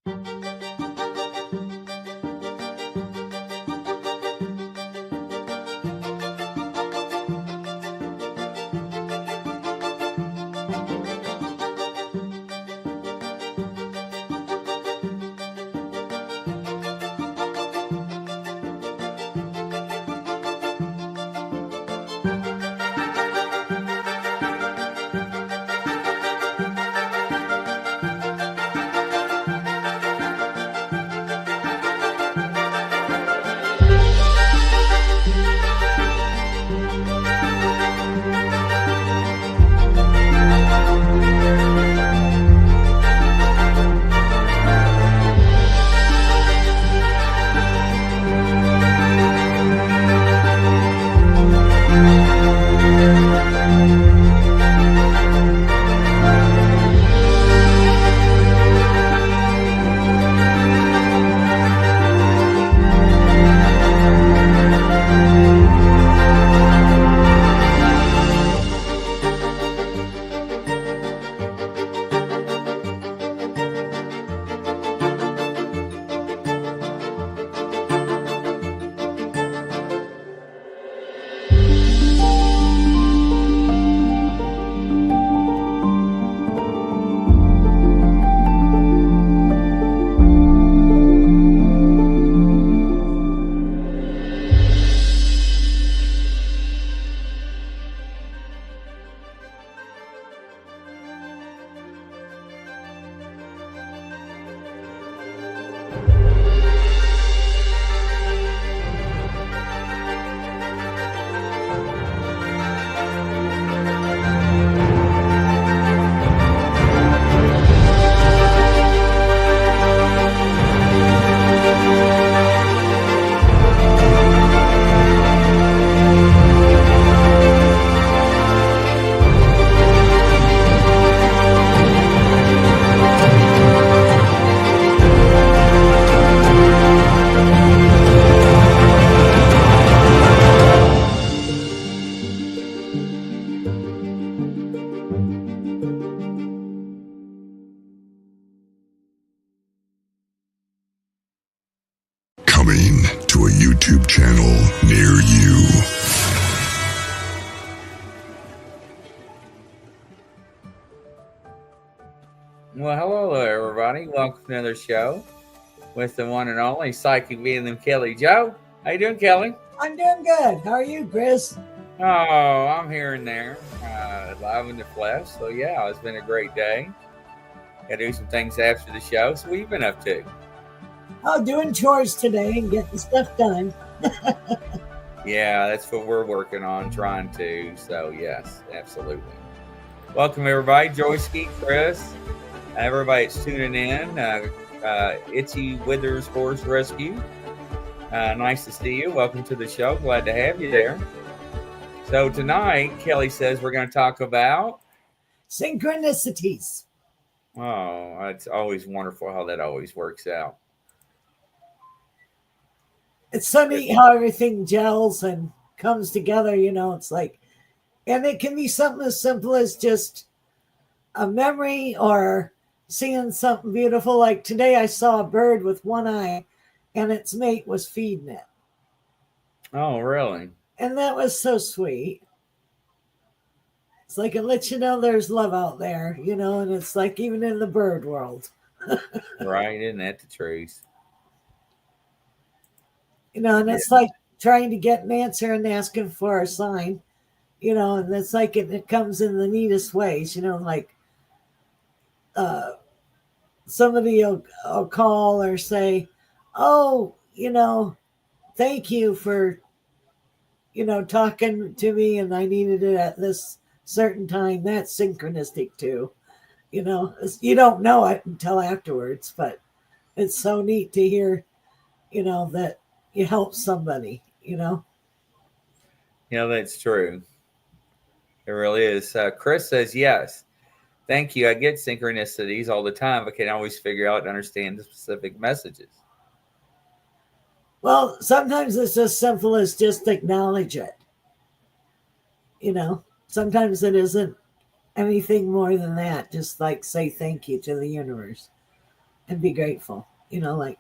Coming to a YouTube channel near you. Well, hello there, everybody. Welcome to another show with the one and only Psychic being Kelly Joe. How you doing, Kelly? I'm doing good. How are you, Chris? Oh, I'm here and there, live in the flesh. So yeah, it's been a great day. Got to do some things after the show. So what you been up to? Oh, doing chores today and getting stuff done. Yeah, that's what we're working on, trying to. So yes, absolutely. Welcome everybody, Joyski, Chris, everybody that's tuning in. Itchy Withers Horse Rescue. Nice to see you. Welcome to the show. Glad to have you there. So tonight, Kelly says we're going to talk about synchronicities. Oh, it's always wonderful how that always works out. It's so neat how everything gels and comes together, you know. It's like, and it can be something as simple as just a memory or seeing something beautiful. Like today I saw a bird with one eye and its mate was feeding it. Oh, really? And that was so sweet. It's like it lets you know there's love out there, you know, and it's like even in the bird world. Right, isn't that the truth? You know, and it's like trying to get an answer and asking for a sign, you know, and it's like it comes in the neatest ways, you know, like somebody will call or say, oh, you know, thank you for, you know, talking to me and I needed it at this certain time. That's synchronistic too. You know, you don't know it until afterwards, but it's so neat to hear, you know, that you help somebody, you know. Yeah, that's true. It really is. Chris says, yes. Thank you. I get synchronicities all the time, but can't always figure out and understand the specific messages. Well, sometimes it's as simple as just acknowledge it. You know, sometimes it isn't anything more than that. Just like say thank you to the universe. and be grateful. Like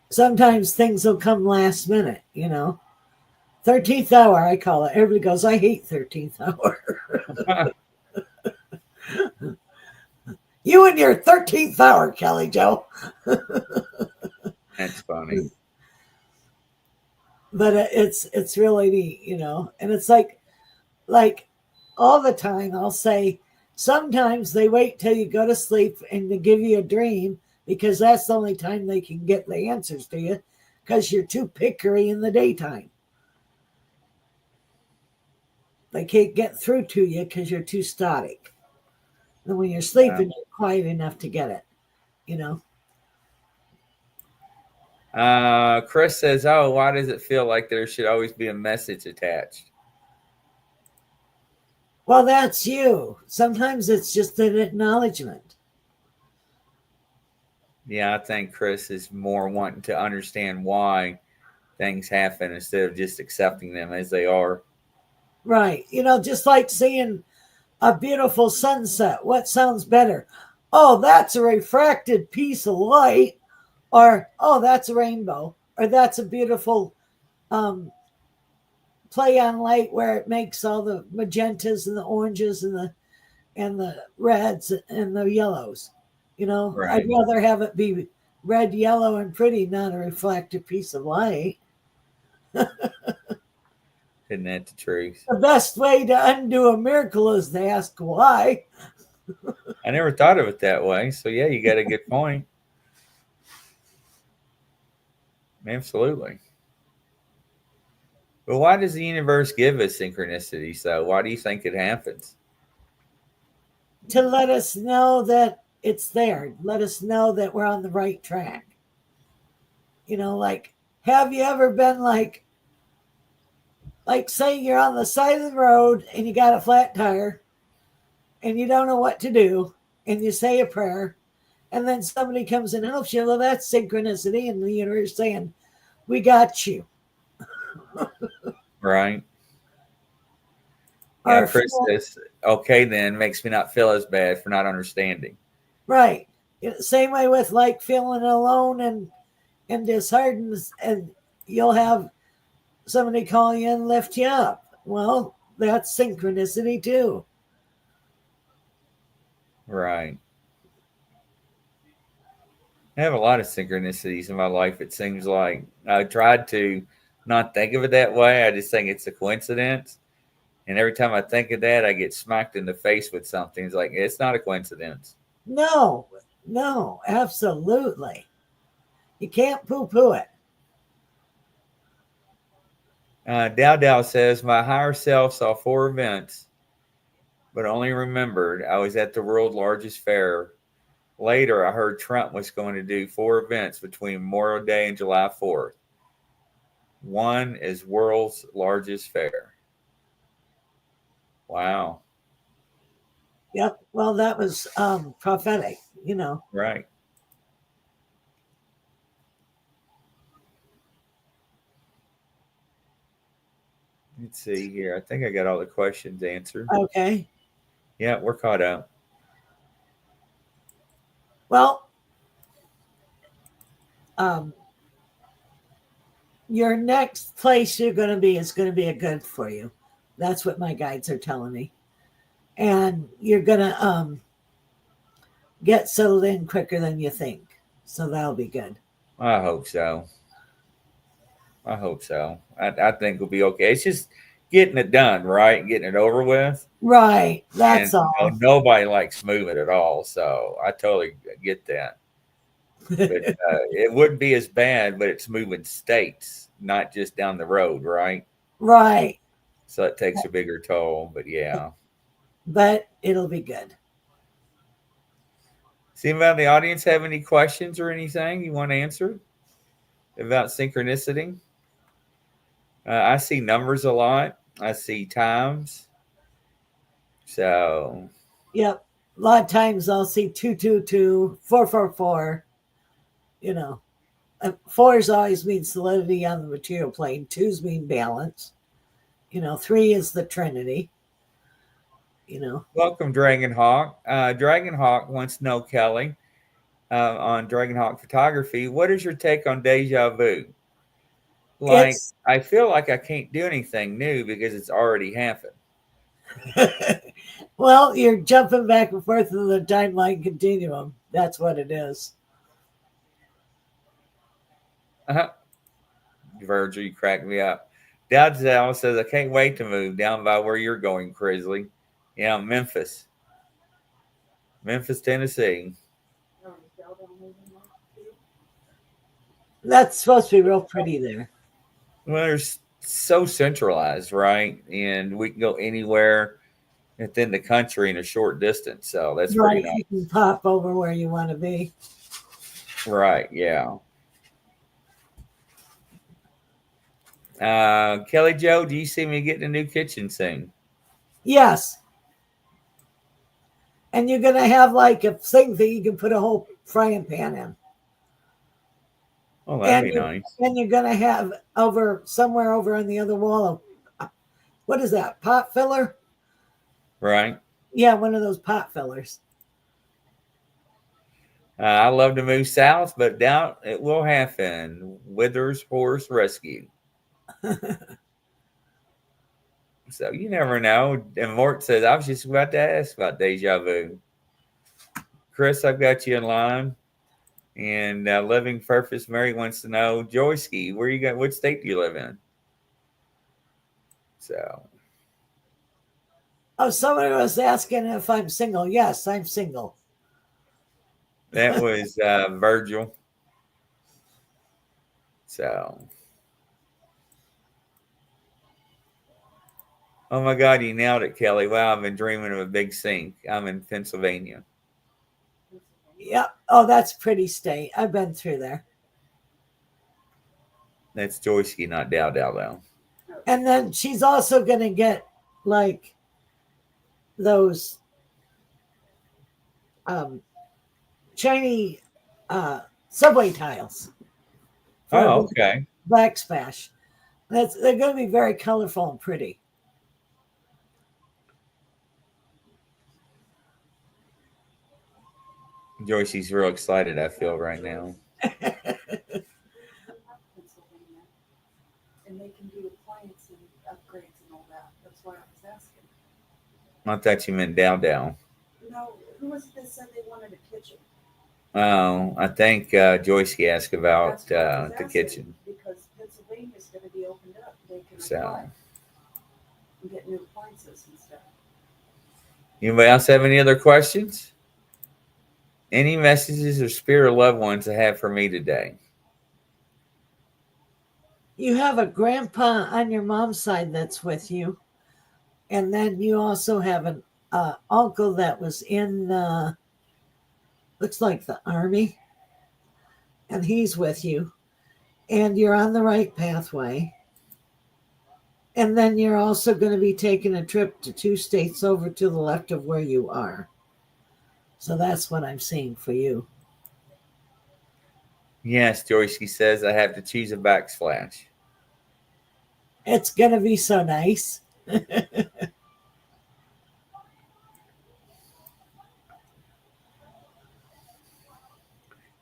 sometimes things will come last minute, 13th hour, I call it. Everybody goes, I hate 13th hour. You and your 13th hour, Kelly Joe. That's funny. But it's really neat, and it's like all the time I'll say, sometimes they wait till you go to sleep and they give you a dream because that's the only time they can get the answers to you because you're too pickery in the daytime. They can't get through to you because you're too static. And when you're sleeping, you're quiet enough to get it, Chris says, oh, why does it feel like there should always be a message attached? Well, that's you. Sometimes it's just an acknowledgement. Yeah, I think Chris is more wanting to understand why things happen instead of just accepting them as they are. Right. Just like seeing a beautiful sunset. What sounds better? Oh, that's a refracted piece of light. Or, oh, that's a rainbow. Or that's a beautiful play on light where it makes all the magentas and the oranges and the reds and the yellows. Right. I'd rather have it be red, yellow, and pretty, not a reflective piece of light. Isn't that the truth? The best way to undo a miracle is to ask why. I never thought of it that way. So, yeah, you got a good point. Absolutely. But why does the universe give us synchronicities, though? Why do you think it happens? To let us know that it's there. Let us know that we're on the right track. Like, have you ever been like say you're on the side of the road and you got a flat tire and you don't know what to do and you say a prayer and then somebody comes and helps you? Well, that's synchronicity, and the universe saying, we got you. Right. Yeah, Chris says, okay, then makes me not feel as bad for not understanding. Right. Same way with like feeling alone and disheartened, and you'll have somebody call you and lift you up. Well, that's synchronicity too. Right. I have a lot of synchronicities in my life, it seems like. I tried to not think of it that way. I just think it's a coincidence. And every time I think of that, I get smacked in the face with something. It's like, it's not a coincidence. No, absolutely. You can't poo-poo it. Dow says, my higher self saw 4 events, but only remembered I was at the world's largest fair. Later, I heard Trump was going to do 4 events between Memorial Day and July 4th. One is world's largest fair. Wow. Yep. Well, that was prophetic, Right. Let's see here. I think I got all the questions answered. Okay. Yeah, we're caught up. Well, your next place you're going to be is going to be a good for you. That's what my guides are telling me. And you're going to get settled in quicker than you think. So that'll be good. I hope so. I think we'll be okay. It's just getting it done, right? Getting it over with. Right. That's all. Nobody likes moving at all. So I totally get that. But it wouldn't be as bad, but it's moving states, not just down the road, right? Right. So it takes a bigger toll, but yeah. But it'll be good. Does anybody in the audience have any questions or anything you want to answer about synchronicity? I see numbers a lot. I see times. So. Yep. A lot of times I'll see 222, 444. 4s always mean solidity on the material plane. 2s mean balance. 3 is the Trinity. Welcome, Dragonhawk. Dragonhawk wants to know, Kelly, on Dragonhawk Photography. What is your take on deja vu? Like, It's I feel like I can't do anything new because it's already happened. well, you're jumping back and forth in the timeline continuum. That's what it is. Uh-huh. Virgil, you crack me up. Dowdell says, I can't wait to move down by where you're going, Crisley. Yeah, Memphis. Memphis, Tennessee. That's supposed to be real pretty there. Well, there's so centralized, right? And we can go anywhere within the country in a short distance. So that's pretty Right. nice. You can pop over where you want to be. Right, yeah. Kelly Joe, do you see me getting a new kitchen soon? Yes. And you're going to have like a thing that you can put a whole frying pan in. Oh, that'd And be nice. you're going to have somewhere over on the other wall, what is that, pot filler? Right. Yeah, one of those pot fillers. I love to move south, but doubt it will happen. Withers Horse Rescue. So you never know. And Mort says, I was just about to ask about deja vu. Chris, I've got you in line. And Living Purpose Mary wants to know, Joyski, where you got? What state do you live in? So. Oh, somebody was asking if I'm single. Yes, I'm single. That was Virgil. So. Oh my God, you nailed it, Kelly. Wow, I've been dreaming of a big sink. I'm in Pennsylvania. Yeah. Oh, that's a pretty state. I've been through there. That's Joyski, not Dow though. And then she's also going to get like those shiny subway tiles. Oh, okay. Black splash. They're going to be very colorful and pretty. Joyce's real excited, I feel, right now. And they can do appliance and upgrades and all that. That's why I was asking. I thought you meant Dow. No, who was it that said they wanted a kitchen? Oh, I think Joyce asked about That's what I was the asking, kitchen. because Pennsylvania's going to be opened up. They can So. apply and get new appliances and stuff. Anybody else have any other questions? Any messages or spirit loved ones I have for me today? You have a grandpa on your mom's side that's with you. And then you also have an uncle that was in, looks like the army. And he's with you. And you're on the right pathway. And then you're also going to be taking a trip to 2 states over to the left of where you are. So that's what I'm seeing for you. Yes, Joyce says I have to choose a backslash. It's going to be so nice.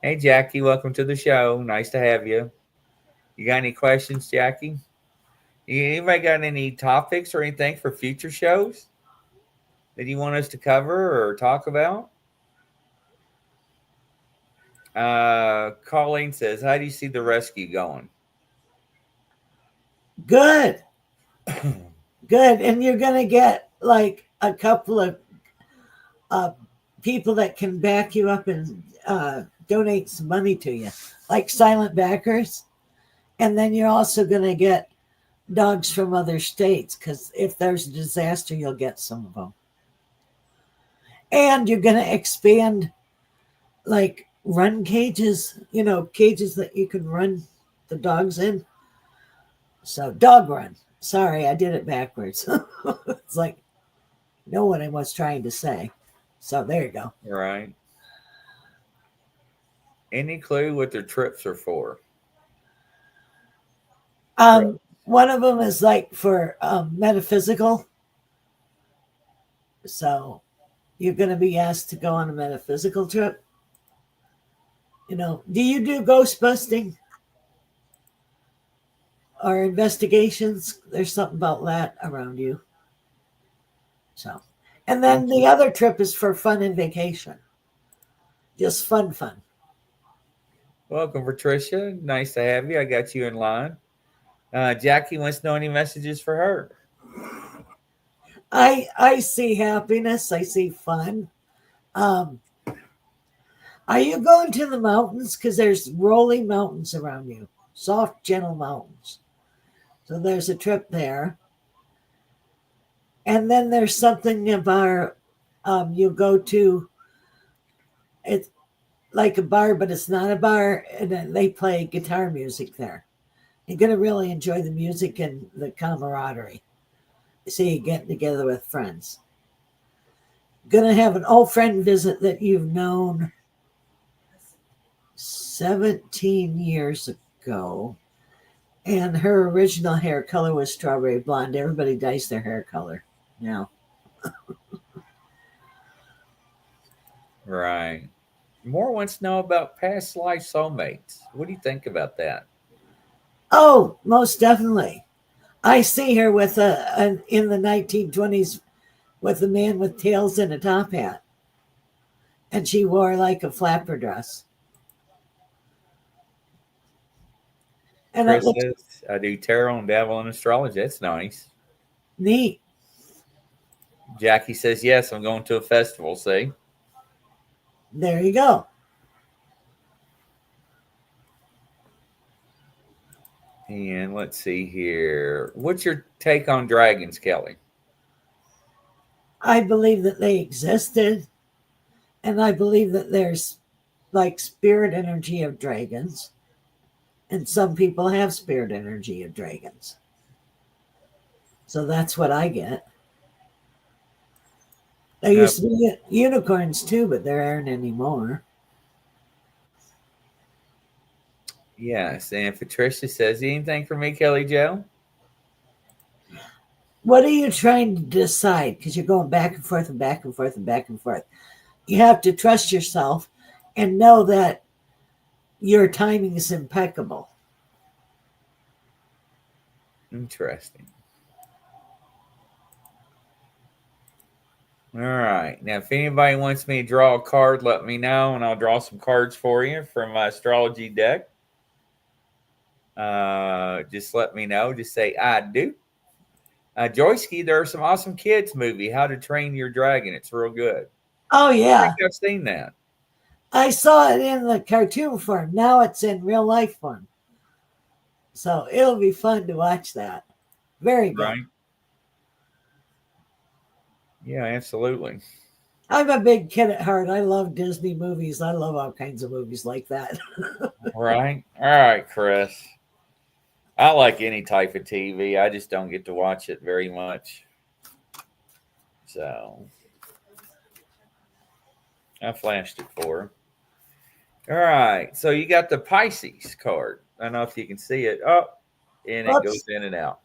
Hey, Jackie, welcome to the show. Nice to have you. You got any questions, Jackie? Anybody got any topics or anything for future shows that you want us to cover or talk about? Colleen says, how do you see the rescue going? Good. Good. And you're going to get like a couple of people that can back you up and donate some money to you, like silent backers. And then you're also going to get dogs from other states, because if there's a disaster, you'll get some of them. And you're going to expand like run cages, cages that you can run the dogs in. So dog run. Sorry, I did it backwards. It's like, know what I was trying to say. So there you go. Right. Any clue what their trips are for? One of them is like for metaphysical. So you're going to be asked to go on a metaphysical trip. Do you do ghost busting or investigations? There's something about that around you. So, and then the other trip is for fun and vacation. Just fun. Welcome, Patricia. Nice to have you. I got you in line. Jackie wants to know any messages for her. I see happiness. I see fun. Um, are you going to the mountains? Because there's rolling mountains around you, soft, gentle mountains. So there's a trip there. And then there's something about you go to, it's like a bar, but it's not a bar, and then they play guitar music there. You're going to really enjoy the music and the camaraderie. See you getting together with friends. Going to have an old friend visit that you've known 17 years ago. And her original hair color was strawberry blonde. Everybody dyes their hair color now. Right. More wants to know about past life soulmates. What do you think about that? Oh, most definitely. I see her with in the 1920s with a man with tails and a top hat. And she wore like a flapper dress. And it Chris looks says, I do tarot and dabble in astrology. That's nice. neat. Jackie says, yes, I'm going to a festival. See? There you go. And let's see here. What's your take on dragons, Kelly? I believe that they existed. And I believe that there's like spirit energy of dragons. And some people have spirit energy of dragons. So that's what I get. There used to be unicorns too, but there aren't anymore. Yes. And Patricia says, anything for me, Kelly Joe? What are you trying to decide? Because you're going back and forth and back and forth and back and forth. You have to trust yourself and know that your timing is impeccable. Interesting. All right. Now, if anybody wants me to draw a card, let me know, and I'll draw some cards for you from my astrology deck. Just let me know. Just say, I do. Joyski, there's some awesome kids movie, How to Train Your Dragon. It's real good. Oh, I yeah. think I've seen that. I saw it in the cartoon form. Now it's in real life form. So it'll be fun to watch that. Very good. Right? Yeah, absolutely. I'm a big kid at heart. I love Disney movies. I love all kinds of movies like that. Right? All right, Chris. I like any type of TV. I just don't get to watch it very much. So I flashed it for her. All right. So you got the Pisces card. I don't know if you can see it. Oh, and it goes in and out.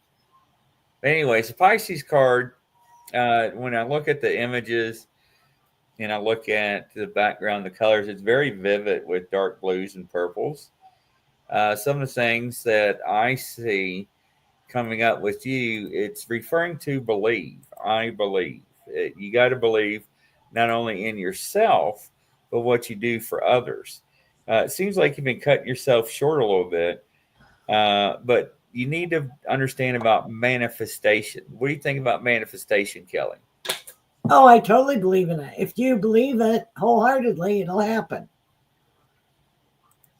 But anyways, the Pisces card, when I look at the images and I look at the background, the colors, it's very vivid with dark blues and purples. Some of the things that I see coming up with you, it's referring to believe. I believe. You got to believe not only in yourself, but what you do for others. It seems like you've been cutting yourself short a little bit, but you need to understand about manifestation. What do you think about manifestation, Kelly? Oh, I totally believe in it. If you believe it wholeheartedly, it'll happen.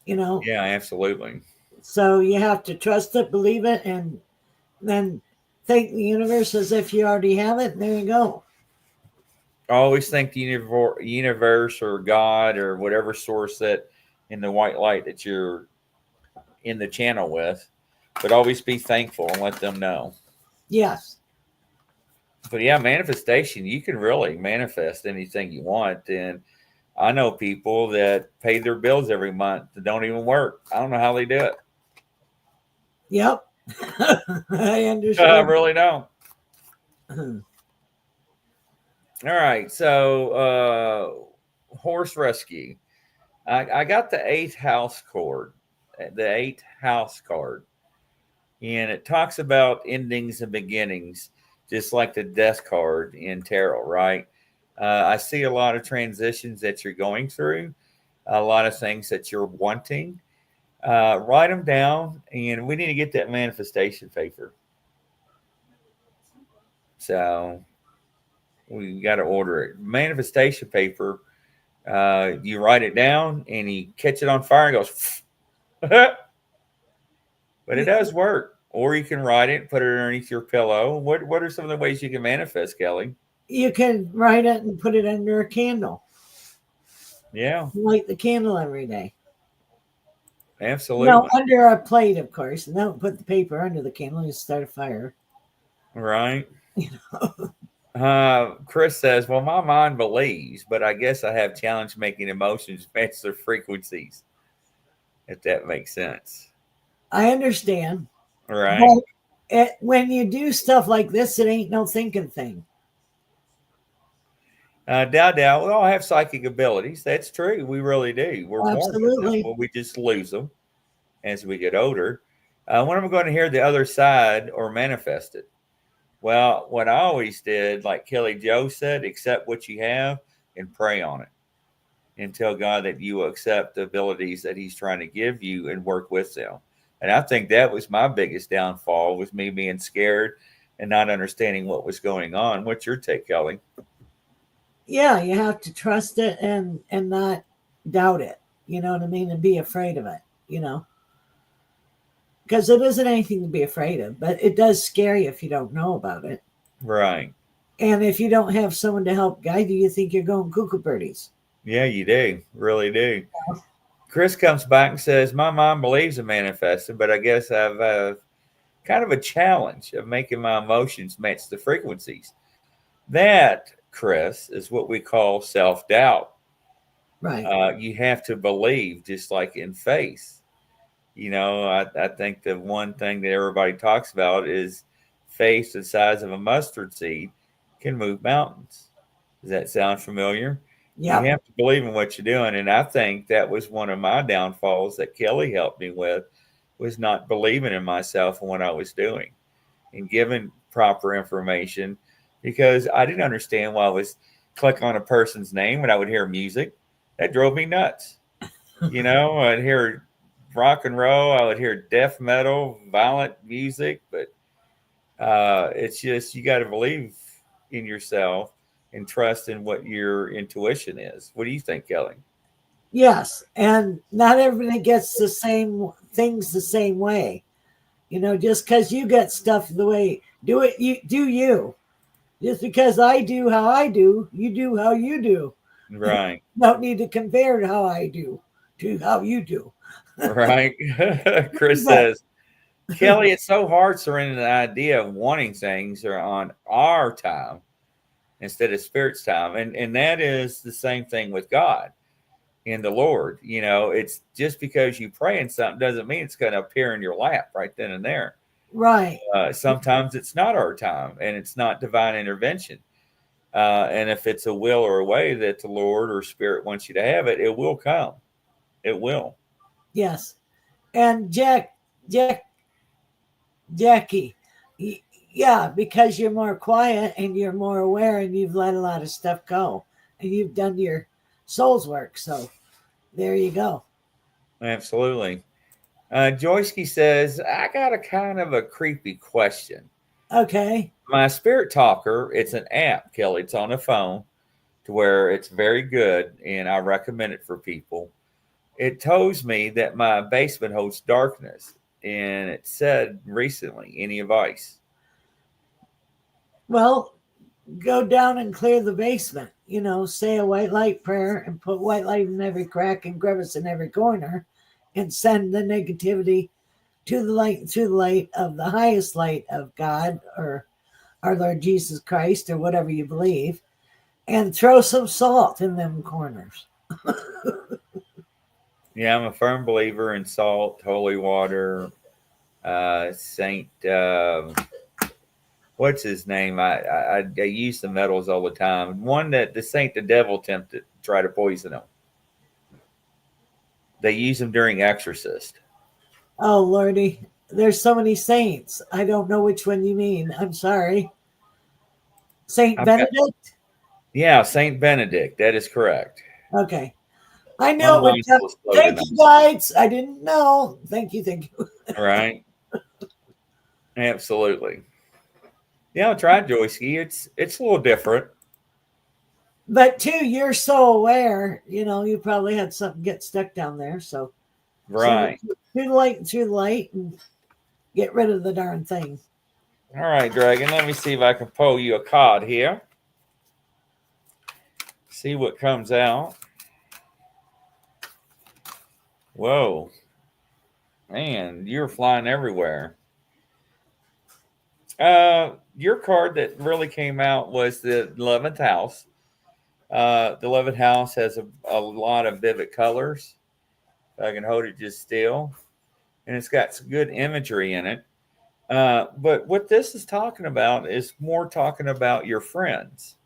Yeah, absolutely. So you have to trust it, believe it, and then thank the universe as if you already have it. And there you go. I always think the universe or God or whatever source that in the white light that you're in the channel with, but always be thankful and let them know. Yes. But yeah, manifestation, you can really manifest anything you want. And I know people that pay their bills every month that don't even work. I don't know how they do it. Yep. I understand. I really don't. All right. So, horse rescue. I got the eighth house card, and it talks about endings and beginnings, just like the death card in tarot, right? I see a lot of transitions that you're going through, a lot of things that you're wanting. Write them down, and we need to get that manifestation paper. So we got to order it. Manifestation paper. You write it down, and you catch it on fire, and goes. But it does work. Or you can write it, put it underneath your pillow. What are some of the ways you can manifest, Kelly? You can write it and put it under a candle. Yeah, Light the candle every day. absolutely. No, under a plate, of course. And don't put the paper under the candle. You start a fire. Right. You know. Chris says, well, my mind believes, but I guess I have challenge making emotions match their frequencies, if that makes sense. I understand. Right. But when you do stuff like this, it ain't no thinking thing. Dow, we all have psychic abilities. That's true. We really do. We're born with them. Well, we just lose them as we get older. When am I going to hear the other side or manifest it? Well, what I always did, like Kelly Joe said, accept what you have and pray on it. And tell God that you will accept the abilities that he's trying to give you and work with them. And I think that was my biggest downfall, was me being scared and not understanding what was going on. What's your take, Kelly? Yeah, you have to trust it and not doubt it. You know what I mean? And be afraid of it, you know. Because it isn't anything to be afraid of, but it does scare you if you don't know about it. Right. And if you don't have someone to help guide you, you think you're going cuckoo birdies. Yeah, you do. Really do. Yeah. Chris comes back and says, my mom believes in manifesting, but I guess I've kind of a challenge of making my emotions match the frequencies. That, Chris, is what we call self-doubt. Right. You have to believe, just like in faith. You know, I think the one thing that everybody talks about is faith the size of a mustard seed can move mountains. Does that sound familiar? Yeah. You have to believe in what you're doing. And I think that was one of my downfalls that Kelly helped me with, was not believing in myself and what I was doing and giving proper information, because I didn't understand why I was click on a person's name when I would hear music. That drove me nuts. You know, I'd hear rock and roll, I would hear death metal, violent music, but it's just, you got to believe in yourself and trust in what your intuition is. What do you think, Kelly? Yes, and not everybody gets the same things the same way. You know, just because you get stuff the way, do it, you do you. Just because I do how I do, you do how you do. Right. Don't need to compare how I do to how you do. Right. Chris says, Kelly, it's so hard surrendering the idea of wanting things are on our time instead of spirit's time. And that is the same thing with God and the Lord. You know, it's just because you pray in something doesn't mean it's going to appear in your lap right then and there. Right. Sometimes it's not our time and it's not divine intervention. And if it's a will or a way that the Lord or spirit wants you to have it, it will come. It will. Yes. And Jackie, yeah, because you're more quiet and you're more aware and you've let a lot of stuff go and you've done your soul's work. So there you go. Absolutely. Joyski says, I got a kind of a creepy question. Okay. My spirit talker, it's an app, Kelly. It's on a phone to where it's very good, and I recommend it for people. It tells me that my basement holds darkness, and it said recently, any advice? Well, go down and clear the basement. You know, say a white light prayer and put white light in every crack and crevice in every corner and send the negativity to the light of the highest light of God or our Lord Jesus Christ or whatever you believe, and throw some salt in them corners. Yeah, I'm a firm believer in salt, holy water, Saint, what's his name? I use the metals all the time. One that the Saint the devil tempted to try to poison him. They use them during Exorcist. Oh, Lordy. There's so many saints. I don't know which one you mean. I'm sorry. Saint I've got- Benedict? Yeah, Saint Benedict. That is correct. Okay. I My knew it would mind's come. a little slow Thank you, tonight. guides. I didn't know. Thank you. Thank you. Right? Absolutely. Yeah, I tried Joyski. It's a little different. But too, you're so aware. You probably had something get stuck down there. So Right. too late, and get rid of the darn thing. All right, Dragon. Let me see if I can pull you a card here. See what comes out. Whoa. Man, you're flying everywhere. Your card that really came out was the 11th house. The 11th house has a lot of vivid colors. I can hold it just still. And it's got some good imagery in it. But what this is talking about is more talking about your friends.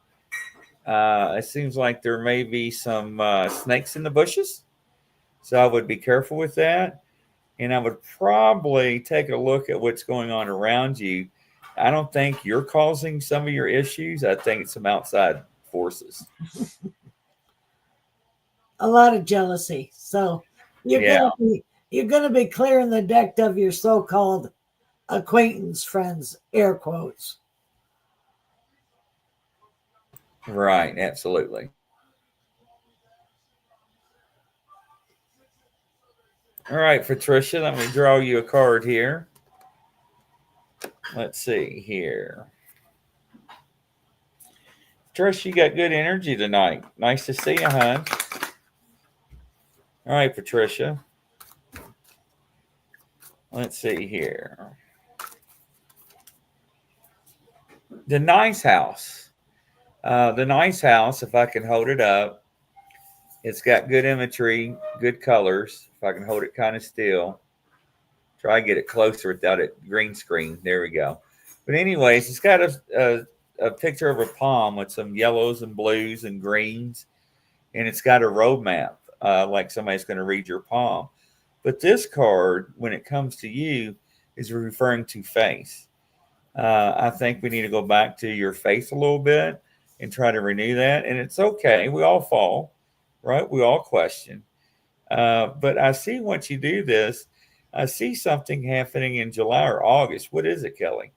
It seems like there may be some snakes in the bushes. So I would be careful with that. And I would probably take a look at what's going on around you. I don't think you're causing some of your issues. I think it's some outside forces. A lot of jealousy. So Yeah, you're gonna be clearing the deck of your so-called acquaintance friends, air quotes. right. Absolutely. All right, Patricia, let me draw you a card here. Let's see here. Trish, you got good energy tonight. Nice to see you, hon. All right, Patricia. Let's see here. The nice house. The nice house, if I can hold it up, it's got good imagery, good colors. If I can hold it kind of still, try to get it closer without it green screen. There we go. But anyways, it's got a picture of a palm with some yellows and blues and greens, and it's got a road map, like somebody's going to read your palm. But this card, when it comes to you, is referring to faith. I think we need to go back to your faith a little bit and try to renew that. And it's okay. We all fall, right? We all question. But I see once you do this, I see something happening in July or August. What is it, Kelly?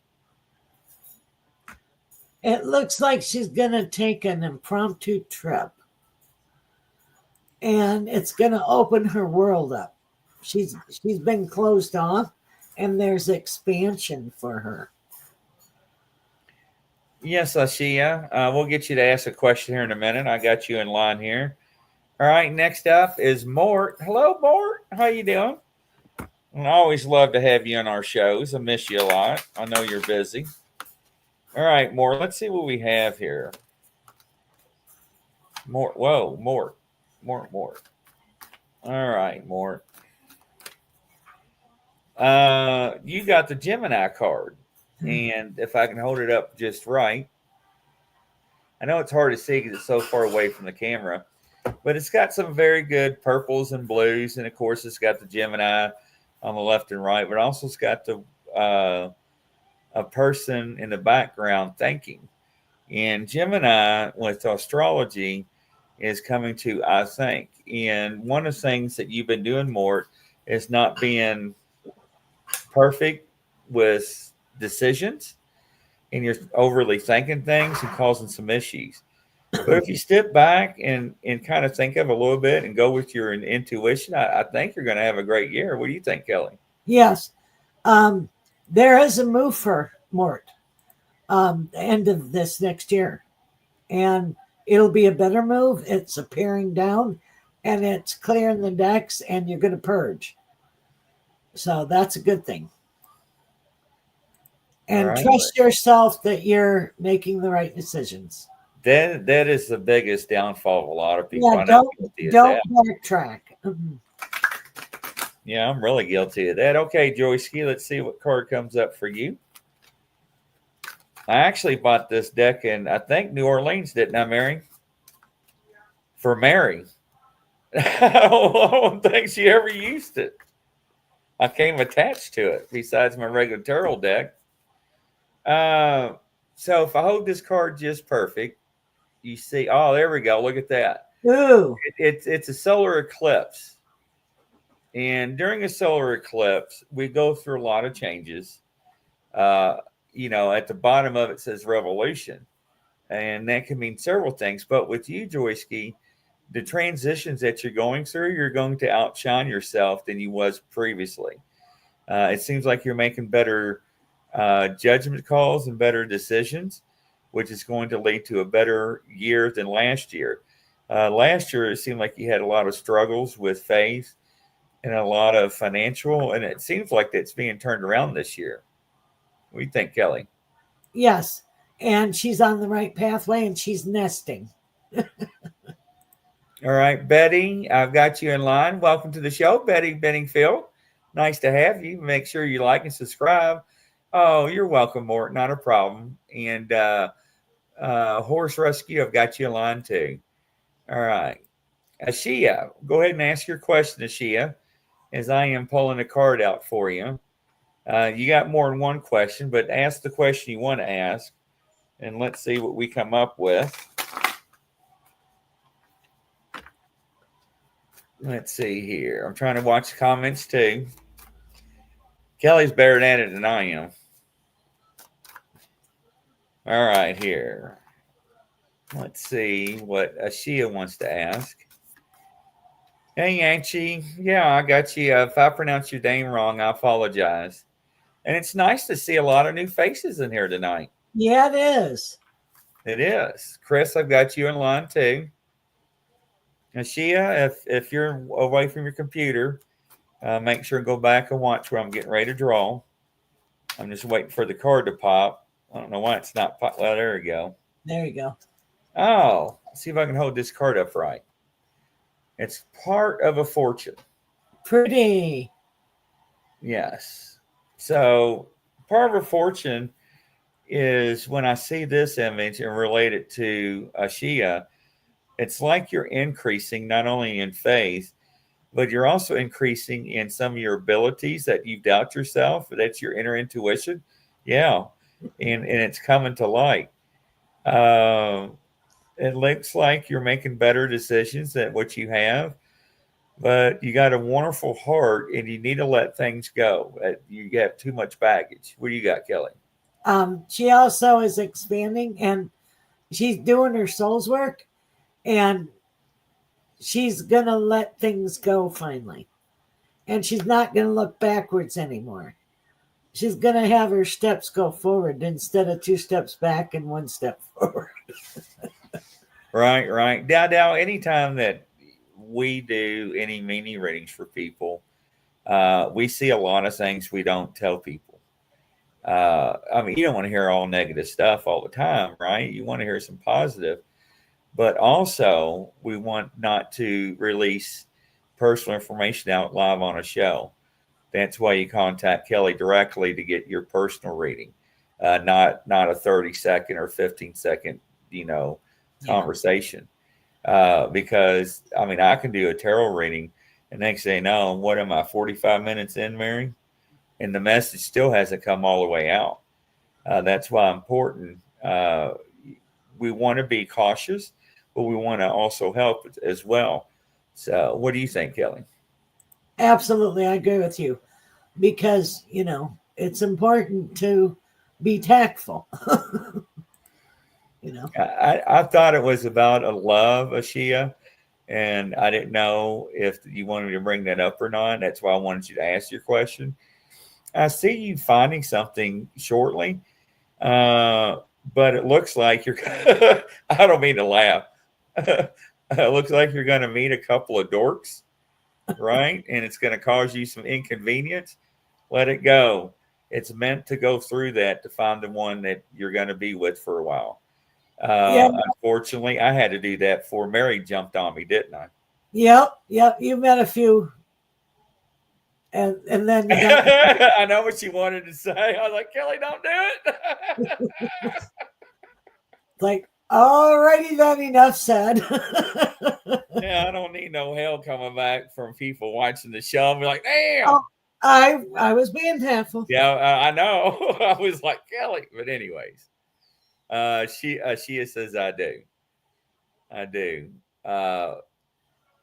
It looks like she's gonna take an impromptu trip, and it's gonna open her world up. She's been closed off, and there's expansion for her. Yes, Ashia. We'll get you to ask a question here in a minute. I got you in line here. All right, next up is Mort. Hello, Mort. How you doing? I always love to have you on our shows. I miss you a lot. I know you're busy. All right, Mort. Let's see what we have here. Mort. Whoa, Mort. Mort. All right, Mort. You got the Gemini card. And if I can hold it up just right, I know it's hard to see because it's so far away from the camera, but it's got some very good purples and blues. And of course, it's got the Gemini on the left and right, but also it's got the a person in the background thinking. And Gemini with astrology is coming to, I think. And one of the things that you've been doing more is not being perfect with decisions, and you're overly thinking things and causing some issues. But if you step back and kind of think of a little bit and go with your intuition, I think you're going to have a great year. What do you think, Kelly? Yes, there is a move for Mort, the end of this next year, and it'll be a better move. It's a paring down, and it's clearing the decks, and you're going to purge. So that's a good thing. And Right. trust yourself that you're making the right decisions. That is the biggest downfall of a lot of people. Yeah, I know I'm guilty of don't that. backtrack. Mhm. Yeah, I'm really guilty of that. Okay, Joyski, let's see what card comes up for you. I actually bought this deck in, I think, New Orleans, didn't I, Mary? For Mary. I don't think she ever used it. I came attached to it besides my regular turtle deck. Uh, so if I hold this card just perfect, you see, oh, there we go. Look at that. Ooh. It's a solar eclipse. And during a solar eclipse, we go through a lot of changes. Uh, at the bottom of it says revolution. And that can mean several things. But with you, Joyski, the transitions that you're going through, you're going to outshine yourself than you was previously. It seems like you're making better judgment calls and better decisions, which is going to lead to a better year than last year. Last year, it seemed like you had a lot of struggles with faith and a lot of financial, and it seems like that's being turned around this year. What do you think, Kelly? Yes. And she's on the right pathway and she's nesting. All right, Betty, I've got you in line. Welcome to the show, Betty Benningfield. Nice to have you. Make sure you like and subscribe. Oh, you're welcome, Mort. Not a problem. And Horse Rescue, I've got you in line too. All right. Ashia, go ahead and ask your question, Ashia, as I am pulling a card out for you. You got more than one question, but ask the question you want to ask, and let's see what we come up with. Let's see here. I'm trying to watch the comments too. Kelly's better at it than I am. All right, here. Let's see what Ashia wants to ask. Hey, Yanchi. Yeah, I got you. If I pronounce your name wrong, I apologize. And it's nice to see a lot of new faces in here tonight. Yeah, it is. It is. Chris, I've got you in line too. Ashia, if you're away from your computer, make sure and go back and watch where I'm getting ready to draw. I'm just waiting for the card to pop. I don't know why it's not pop. Well, there we go. There you go. Oh, let's see if I can hold this card up right. It's part of a fortune. Pretty. Yes. So part of a fortune is when I see this image and relate it to Ashia, it's like you're increasing not only in faith, but you're also increasing in some of your abilities that you doubt yourself. That's your inner intuition. Yeah. And it's coming to light. It looks like you're making better decisions than what you have, but you got a wonderful heart and you need to let things go. You have too much baggage. What do you got, Kelly? She also is expanding and she's doing her soul's work and she's going to let things go finally. And she's not going to look backwards anymore. She's going to have her steps go forward instead of 2 steps back and 1 step forward. Right. Dow, anytime that we do any mini readings for people, we see a lot of things we don't tell people. I mean, you don't want to hear all negative stuff all the time, right? You want to hear some positive, but also we want not to release personal information out live on a show. That's why you contact Kelly directly to get your personal reading, not a 30-second or 15-second, conversation. Because I mean, I can do a tarot reading, and next thing you know, what am I, 45 minutes in, Mary? And the message still hasn't come all the way out. That's why important. We want to be cautious, but we want to also help as well. So what do you think, Kelly? Absolutely. I agree with you because, it's important to be tactful. I thought it was about a love, Ashia, and I didn't know if you wanted me to bring that up or not. That's why I wanted you to ask your question. I see you finding something shortly, but it looks like you're, I don't mean to laugh. It looks like you're going to meet a couple of dorks, right? And it's going to cause you some inconvenience. Let it go. It's meant to go through that to find the one that you're going to be with for a while. Unfortunately, I had to do that before Mary jumped on me, didn't I? Yep. You met a few. And then you got I know what she wanted to say. I was like, Kelly, don't do it. like, Alrighty then, enough said. Yeah, I don't need no hell coming back from people watching the show and be like, damn. Oh, I was being careful. Yeah, I know. I was like, Kelly. But anyways, she says, I do. I do.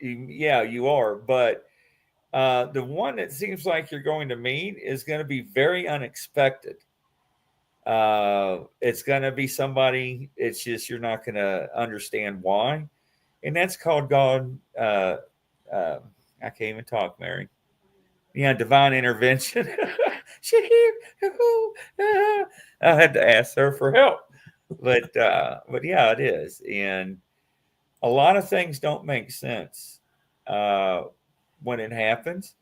Yeah, you are. But the one that seems like you're going to meet is going to be very unexpected. It's going to be somebody, it's just you're not going to understand why. And that's called God. Uh, I can't even talk, Mary. Yeah, divine intervention. I had to ask her for help. But yeah, it is. And a lot of things don't make sense uh, when it happens.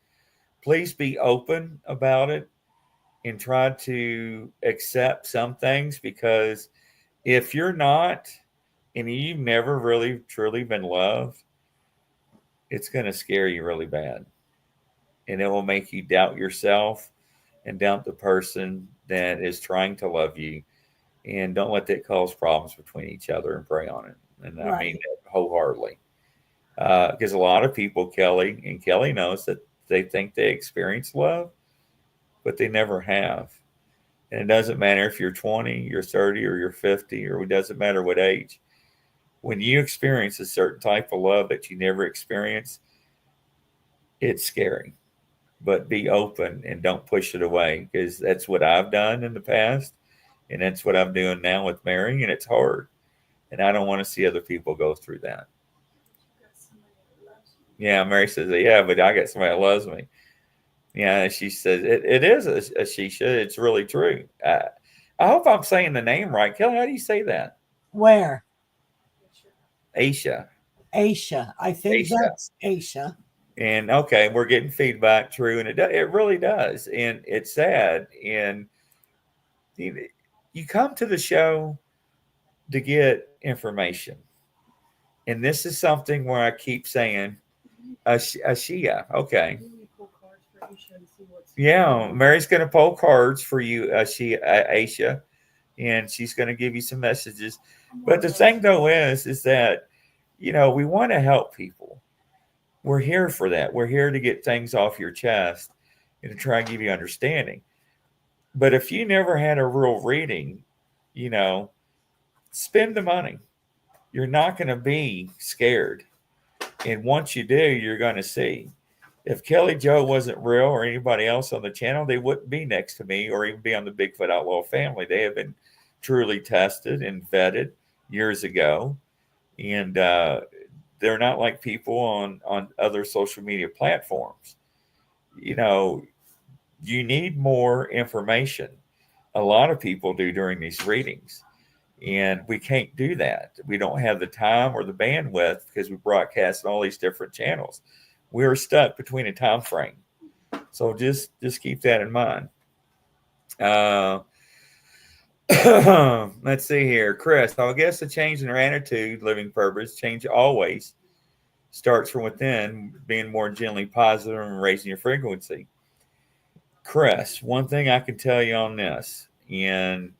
Please be open about it and try to accept some things, because if you're not and you've never really truly been loved, it's going to scare you really bad, and it will make you doubt yourself and doubt the person that is trying to love you. And don't let that cause problems between each other, and pray on it. And I mean that wholeheartedly. Because a lot of people, Kelly knows that they think they experience love, but they never have. And it doesn't matter if you're 20, you're 30, or you're 50, or it doesn't matter what age. When you experience a certain type of love that you never experienced, it's scary. But be open and don't push it away, because that's what I've done in the past. And that's what I'm doing now with Mary. And it's hard. And I don't want to see other people go through that. Yeah, Mary says, yeah, but I got somebody that loves me. Yeah, she says, it is a she should. It's really true. I hope I'm saying the name right. Kelly, how do you say that? Where? Aisha. Aisha. I think Aisha. that's Aisha. And okay, we're getting feedback, true. And it really does. And it's sad. And you come to the show to get information. And this is something where I keep saying, Ashia. Okay. Yeah, Mary's going to pull cards for you, Aisha, and she's going to give you some messages. But the thing, though, is that, we want to help people. We're here for that. We're here to get things off your chest and to try and give you understanding. But if you never had a real reading, spend the money. You're not going to be scared. And once you do, you're going to see. If Kelly Joe wasn't real, or anybody else on the channel, they wouldn't be next to me or even be on the Bigfoot Outlaw family. They have been truly tested and vetted years ago. And they're not like people on other social media platforms. You need more information. A lot of people do during these readings. And we can't do that. We don't have the time or the bandwidth, because we broadcast on all these different channels. We're stuck between a time frame. So just keep that in mind. Let's see here. Chris, I guess the change in our attitude, living purpose, change always starts from within, being more gently positive and raising your frequency. Chris, one thing I can tell you on this, and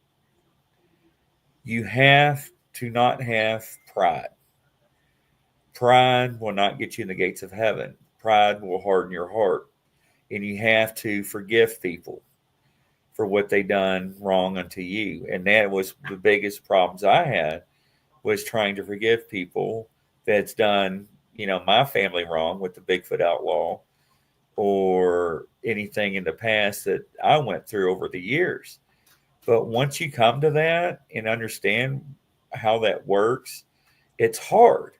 you have to not have pride. Pride will not get you in the gates of heaven. Pride will harden your heart. And you have to forgive people for what they done wrong unto you. And that was the biggest problems I had, was trying to forgive people that's done, my family wrong with the Bigfoot Outlaw, or anything in the past that I went through over the years. But once you come to that and understand how that works, it's hard.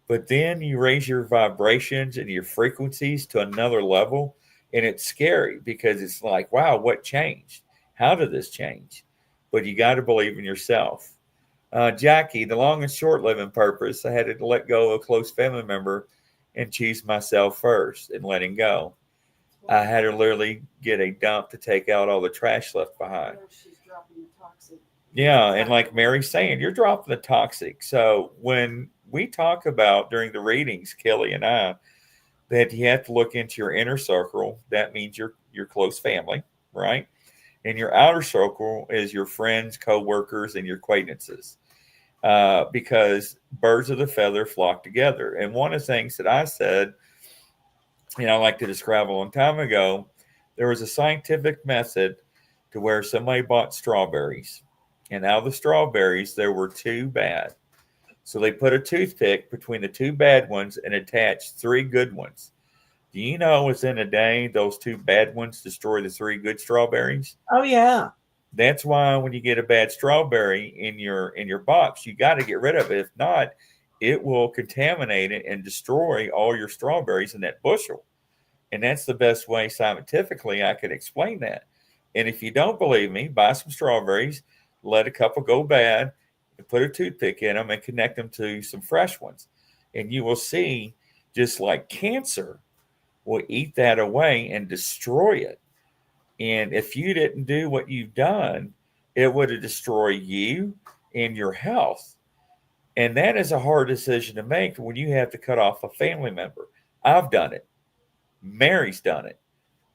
But then you raise your vibrations and your frequencies to another level. And it's scary, because it's like, wow, what changed? How did this change? But you got to believe in yourself. Jackie, the long and short living purpose, I had to let go of a close family member and choose myself first and letting go. I had to literally get a dump to take out all the trash left behind. Yeah, and like Mary's saying, you're dropping the toxic. So when we talk about during the readings, Kelly and I, that you have to look into your inner circle, that means your close family, right? And your outer circle is your friends, co-workers, and your acquaintances. because birds of the feather flock together. And one of the things that I said, I like to describe a long time ago, there was a scientific method to where somebody bought strawberries. And out of the strawberries, there were two bad. So they put a toothpick between the two bad ones and attached three good ones. Do you know within a day, those two bad ones destroy the three good strawberries? Oh yeah. That's why when you get a bad strawberry in your box, you got to get rid of it. If not, it will contaminate it and destroy all your strawberries in that bushel. And that's the best way scientifically I could explain that. And if you don't believe me, buy some strawberries, let a couple go bad, and put a toothpick in them and connect them to some fresh ones. And you will see, just like cancer will eat that away and destroy it. And if you didn't do what you've done, it would have destroyed you and your health. And that is a hard decision to make when you have to cut off a family member. I've done it. Mary's done it.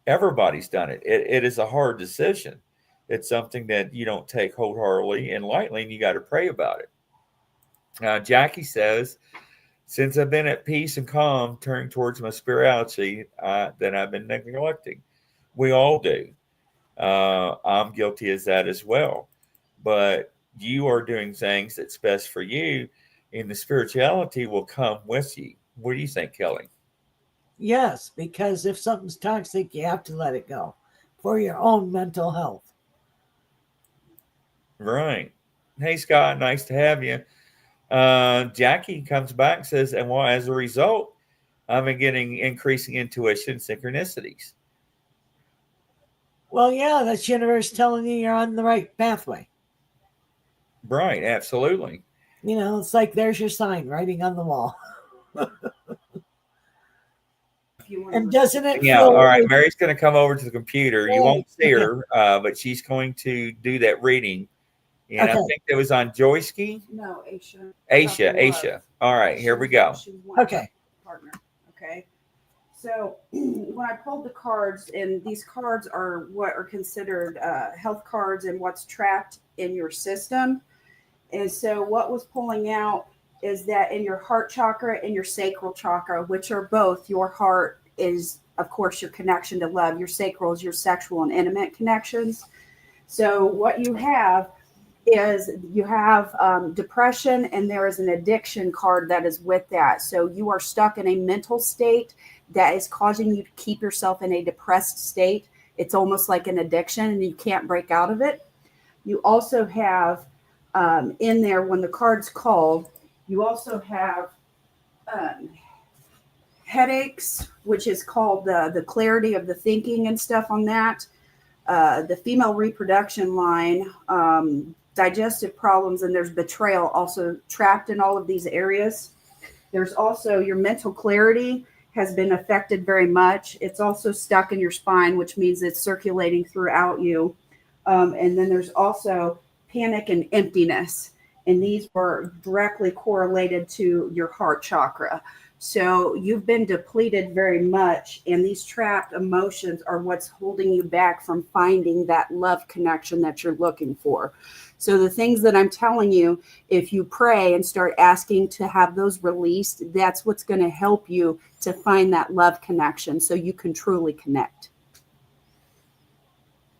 Everybody's done it. It is a hard decision. It's something that you don't take wholeheartedly and lightly, and you got to pray about it. Jackie says, since I've been at peace and calm, turning towards my spirituality that I've been neglecting. We all do. I'm guilty as that as well. But you are doing things that's best for you, and the spirituality will come with you. What do you think, Kelly? Yes, because if something's toxic, you have to let it go for your own mental health. Right. Hey, Scott, nice to have you. Jackie comes back and says, and well, as a result, I've been getting increasing intuition synchronicities. Well, yeah, that's universe telling you you're on the right pathway. Right, absolutely. It's like there's your sign writing on the wall. And doesn't it Yeah, feel all right. really- Mary's going to come over to the computer. You won't see her, but she's going to do that reading. And I Okay. think it was on Joyski. No, Aisha. Aisha. All right, here we go. She's one Okay. partner. Okay. So when I pulled the cards, and these cards are what are considered health cards and what's trapped in your system. And so what was pulling out is that in your heart chakra and your sacral chakra, which are both, your heart is, of course, your connection to love. Your sacral is your sexual and intimate connections. So what you have is you have depression, and there is an addiction card that is with that. So you are stuck in a mental state that is causing you to keep yourself in a depressed state. It's almost like an addiction, and you can't break out of it. You also have in there, when the card's called, you also have headaches, which is called the clarity of the thinking and stuff on that. The female reproduction line, digestive problems, and there's betrayal also trapped in all of these areas. There's also your mental clarity has been affected very much. It's also stuck in your spine, which means it's circulating throughout you. And then there's also panic and emptiness. And these were directly correlated to your heart chakra. So you've been depleted very much, and these trapped emotions are what's holding you back from finding that love connection that you're looking for. So the things that I'm telling you, if you pray and start asking to have those released, that's what's going to help you to find that love connection so you can truly connect.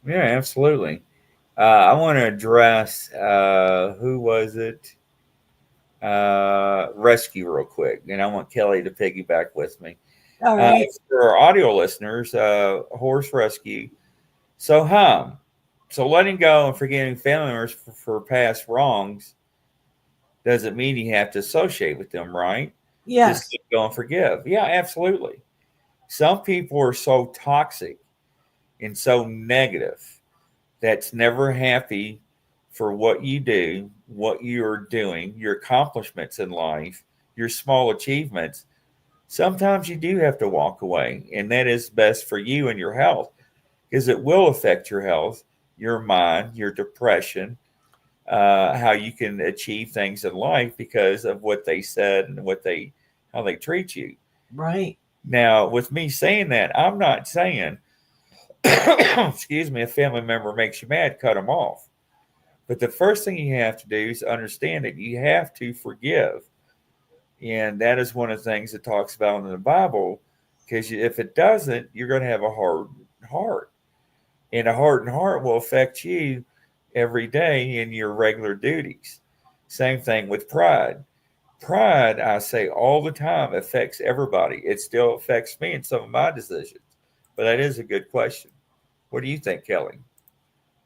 Yeah, absolutely. I want to address who was it? Rescue real quick, and I want Kelly to piggyback with me. All right. For our audio listeners, horse rescue. So letting go and forgiving family members for past wrongs doesn't mean you have to associate with them, right? Yes. Just go and forgive. Yeah, absolutely. Some people are so toxic and so negative that's never happy for what you do, what you're doing, your accomplishments in life, your small achievements. Sometimes you do have to walk away, and that is best for you and your health, because it will affect your health, your mind, your depression, how you can achieve things in life because of what they said and how they treat you. Right. Now, with me saying that, I'm not saying, excuse me, a family member makes you mad, cut them off. But the first thing you have to do is understand that you have to forgive. And that is one of the things it talks about in the Bible, because if it doesn't, you're going to have a hard heart. And a hardened heart will affect you every day in your regular duties. Same thing with pride. Pride, I say all the time, affects everybody. It still affects me in some of my decisions. But that is a good question. What do you think, Kelly?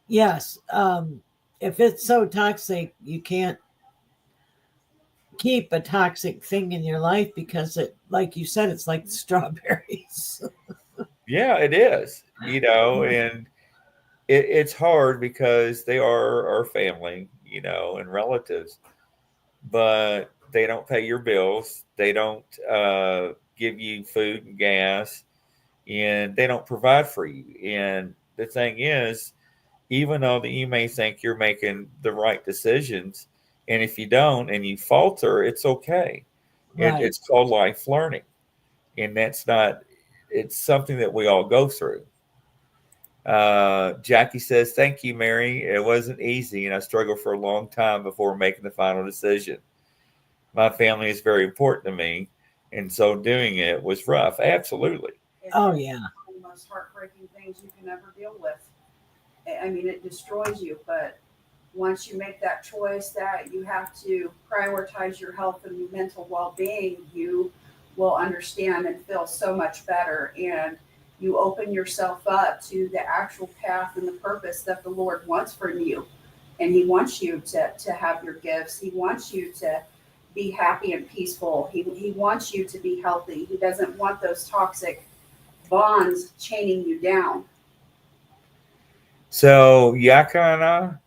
Yes. If it's so toxic, you can't keep a toxic thing in your life because it, like you said, it's like strawberries. Yeah, it is. And it's hard because they are our family, and relatives, but they don't pay your bills. They don't give you food and gas, and they don't provide for you. And the thing is, even though that you may think you're making the right decisions, and if you don't and you falter, it's okay. Right. It's called life learning, and that's not. It's something that we all go through. Jackie says, "Thank you, Mary. It wasn't easy, and I struggled for a long time before making the final decision. My family is very important to me, and so doing it was rough." Absolutely. Oh, yeah. One of the most heartbreaking things you can ever deal with. I mean, it destroys you, but once you make that choice that you have to prioritize your health and mental well-being, you will understand and feel so much better. And you open yourself up to the actual path and the purpose that the Lord wants from you. And he wants you to have your gifts. He wants you to be happy and peaceful. He wants you to be healthy. He doesn't want those toxic bonds chaining you down. So Yakana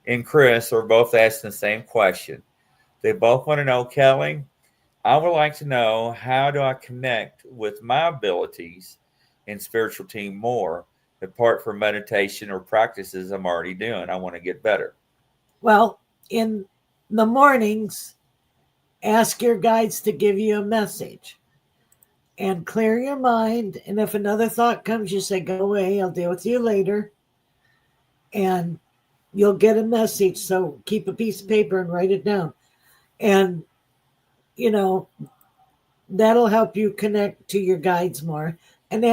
and Chris are both asking the same question. They both want to know, Kelly, I would like to know, how do I connect with my abilities in spiritual team more, apart from meditation or practices I'm already doing? I want to get better. Well, in the mornings, ask your guides to give you a message and clear your mind. And if another thought comes, you say, go away, I'll deal with you later. And you'll get a message. So keep a piece of paper and write it down. And, that'll help you connect to your guides more, and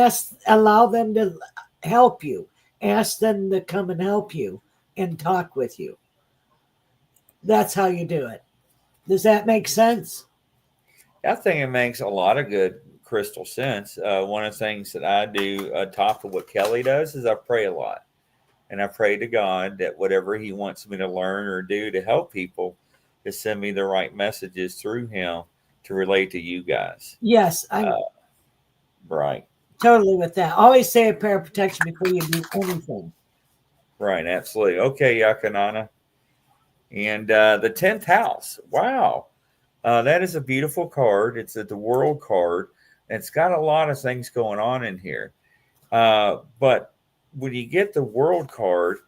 allow them to help you. Ask them to come and help you and talk with you. That's how you do it. Does that make sense? I think it makes a lot of good crystal sense. One of the things that I do on top of what Kelly does is I pray a lot. And I pray to God that whatever he wants me to learn or do to help people, to send me the right messages through him to relate to you guys. Yes, I'm right. Totally with that. Always say a prayer of protection before you do anything. Right, absolutely. Okay, Yakanana. And the 10th house. Wow. That is a beautiful card. It's the world card. And it's got a lot of things going on in here. But when you get the world card,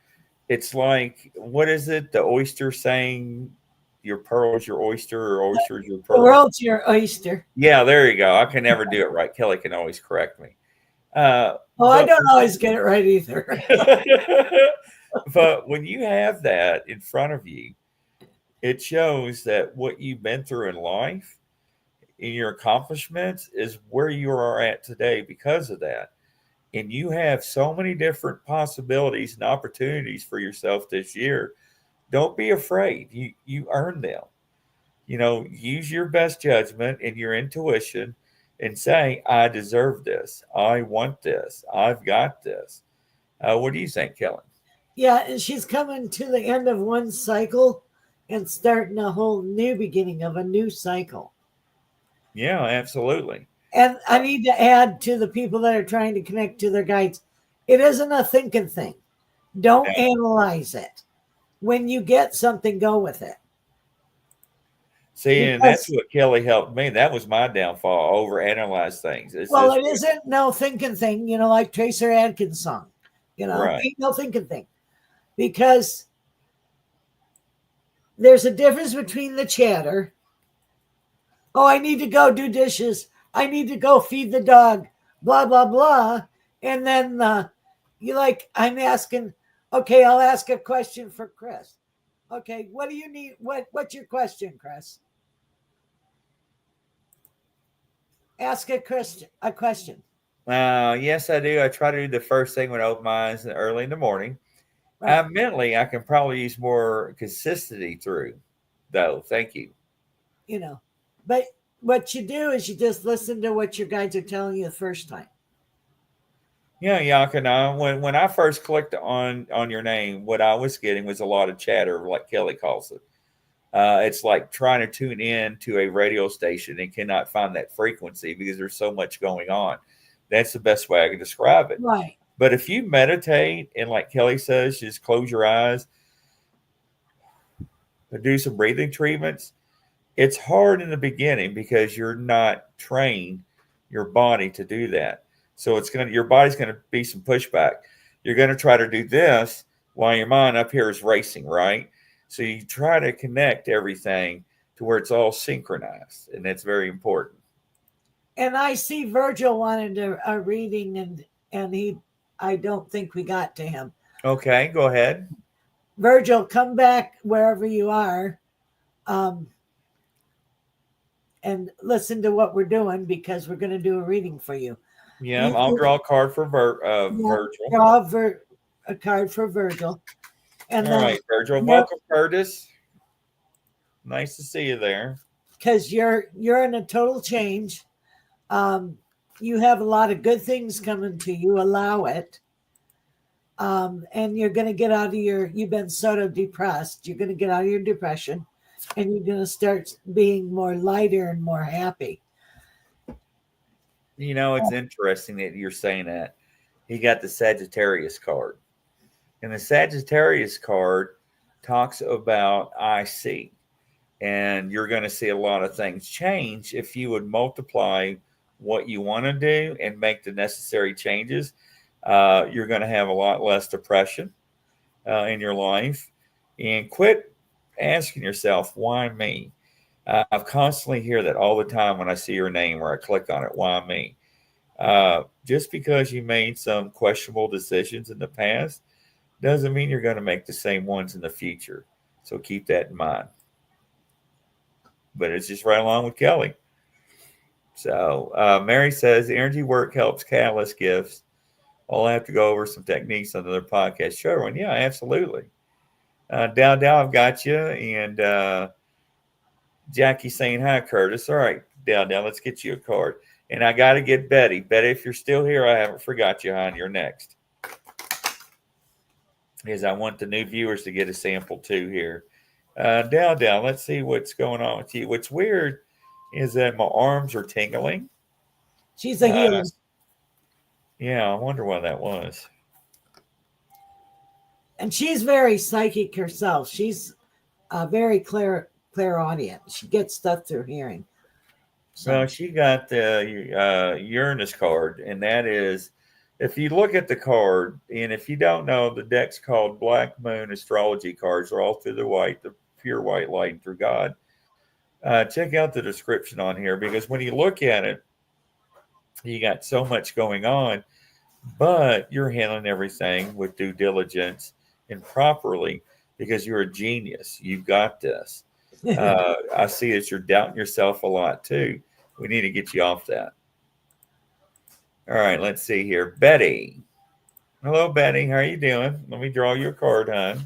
it's like, what is it? The oyster saying, your pearl is your oyster, or oyster is your pearl. The world's your oyster. Yeah, there you go. I can never do it right. Kelly can always correct me. I don't always get it right either. But when you have that in front of you, it shows that what you've been through in life, in your accomplishments, is where you are at today because of that. And you have so many different possibilities and opportunities for yourself this year. Don't be afraid. You earn them. Use your best judgment and your intuition and say, I deserve this. I want this. I've got this. What do you think, Kelly? Yeah, and she's coming to the end of one cycle and starting a whole new beginning of a new cycle. Yeah, absolutely. And I need to add to the people that are trying to connect to their guides, it isn't a thinking thing. Don't analyze it. When you get something, go with it. See, and that's what Kelly helped me. That was my downfall, overanalyze things. It isn't no thinking thing, like Tracer Adkins' song. Right. Ain't no thinking thing. Because there's a difference between the chatter. Oh, I need to go do dishes. I need to go feed the dog, blah, blah, blah. And then I'm asking, okay, I'll ask a question for Chris. Okay, what do you need? What's your question, Chris? Ask a question. Yes, I do. I try to do the first thing when I open my eyes early in the morning. Right. Mentally, I can probably use more consistency through, though. Thank you. You know, but what you do is you just listen to what your guides are telling you the first time. Yeah, Yakana. When I first clicked on your name, what I was getting was a lot of chatter, like Kelly calls it. It's like trying to tune in to a radio station and cannot find that frequency because there's so much going on. That's the best way I can describe it. Right. But if you meditate and, like Kelly says, just close your eyes, do some breathing treatments, it's hard in the beginning because you're not trained your body to do that. So your body's gonna be some pushback. You're gonna try to do this while your mind up here is racing, right? So you try to connect everything to where it's all synchronized, and that's very important. And I see Virgil wanted a reading, and I don't think we got to him. Okay, go ahead. Virgil, come back wherever you are, and listen to what we're doing because we're going to do a reading for you. Yeah, I'll draw a card for Virgil. Draw a card for Virgil. And all right, Virgil. Welcome, Curtis. Nice to see you there. Because you're in a total change. You have a lot of good things coming to you. Allow it. And you're going to get out of you've been sort of depressed. You're going to get out of your depression and you're going to start being more lighter and more happy. You know, it's interesting that you're saying that. He got the Sagittarius card. And the Sagittarius card talks about I see. And you're going to see a lot of things change if you would multiply what you want to do and make the necessary changes. You're going to have a lot less depression in your life. And quit asking yourself, why me? I constantly hear that all the time when I see your name or I click on it, why me? Just because you made some questionable decisions in the past doesn't mean you're going to make the same ones in the future. So keep that in mind. But it's just right along with Kelly. So Mary says energy work helps catalyst gifts. I'll have to go over some techniques on another podcast. Sure. And yeah, absolutely. Dow, I've got you. And Jackie saying hi, Curtis. All right, Dow, let's get you a card. And I got to get Betty. Betty, if you're still here, I haven't forgot you, hon. You're next. Because I want the new viewers to get a sample too here. Dow, let's see what's going on with you. What's weird is that my arms are tingling. She's a healer. Yeah, I wonder why that was. And she's very psychic herself. She's very clairaudient. She gets stuff through hearing. So. Well, she got the Uranus card, and that is, if you look at the card, and if you don't know, the deck's called Black Moon Astrology cards. They're all through the pure white light through God. Check out the description on here because when you look at it, you got so much going on, but you're handling everything with due diligence and properly because you're a genius. You've got this. I see that you're doubting yourself a lot too. We need to get you off that. All right, let's see here. Betty. Hello, Betty. How are you doing? Let me draw you a card, hon.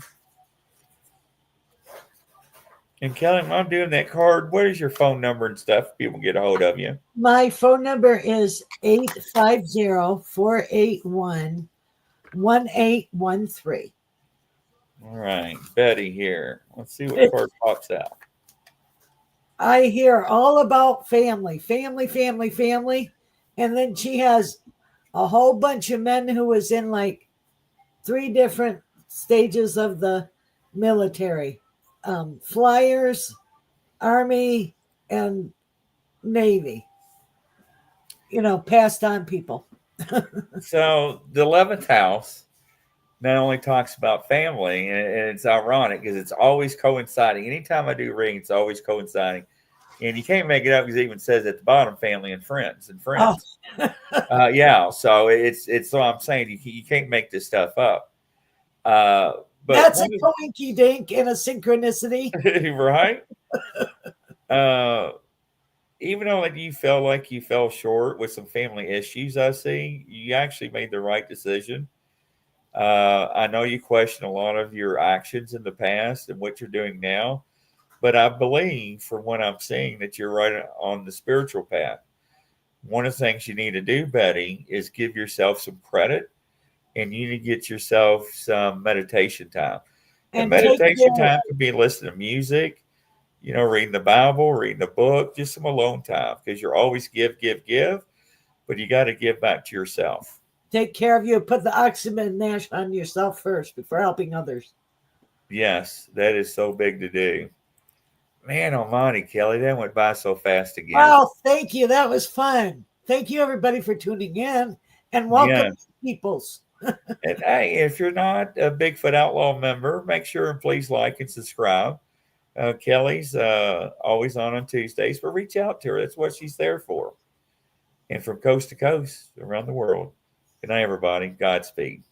And Kelly, when I'm doing that card, what is your phone number and stuff? People can get a hold of you. My phone number is 850-481-1813. All right, Betty here. Let's see what card pops out. I hear all about family. And then she has a whole bunch of men who was in like 3 different stages of the military. Flyers, Army, and Navy. You know, passed on people. So the 11th house not only talks about family, and it's ironic because it's always coinciding. Anytime I do reading, it's always coinciding. And you can't make it up because it even says at the bottom, family and friends. Yeah, so it's so I'm saying you can't make this stuff up. But That's a coinky dink and a synchronicity. right? Even though you felt like you fell short with some family issues, I see you actually made the right decision. I know you question a lot of your actions in the past and what you're doing now, but I believe from what I'm seeing that you're right on the spiritual path. One of the things you need to do, Betty, is give yourself some credit, and you need to get yourself some meditation time. And meditation time could be listening to music, reading the Bible, reading a book, just some alone time, because you're always give, but you got to give back to yourself. Take care of you. Put the oxygen mash on yourself first before helping others. Yes, that is so big to do. Man almighty, Kelly, that went by so fast again. Well, thank you. That was fun. Thank you, everybody, for tuning in, and welcome, peoples. And hey, if you're not a Bigfoot Outlaw member, make sure and please like and subscribe. Kelly's always on Tuesdays, but reach out to her. That's what she's there for. And from coast to coast around the world. Good night, everybody. Godspeed.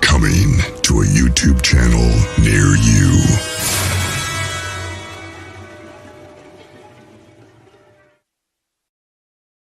Coming to a YouTube channel near you.